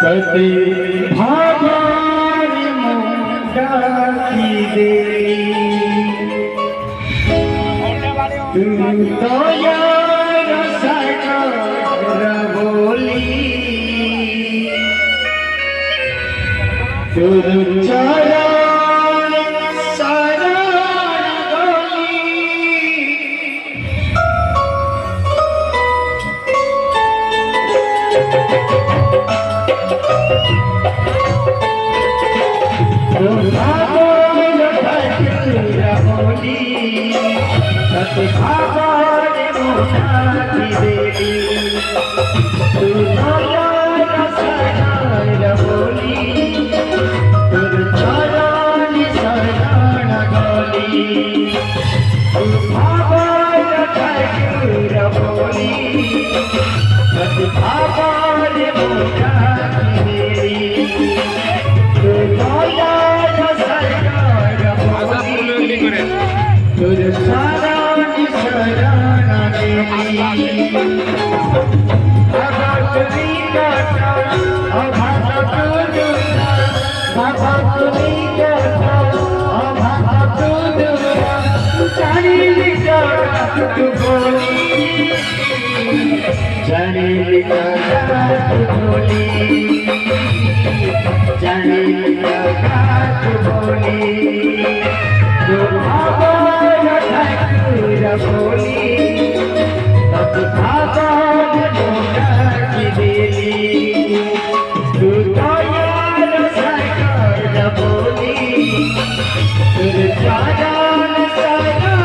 कते भागार मुंडाकी दे तू तो यार सागर बोली तुर चरण शरण बोली सत भागार मुंडाकी देवी तू तो यार सागर बोली तुर चरण शरण गली तू भागार ठाकुर बोली सत भागार मुंडाकी देवी तू तो यार सागर बोली तुर चरण शरण गली भगवती कथा भगवती भगवती कथा भगवती चरिल जगत बोली चरिल जगत बोली चरिल जगत बोली जो भगवान ठाकुर बोली तब भगवान मुंडाकी देवी तू तो यार सागर बोली तुर चरण शरण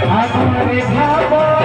गली भागो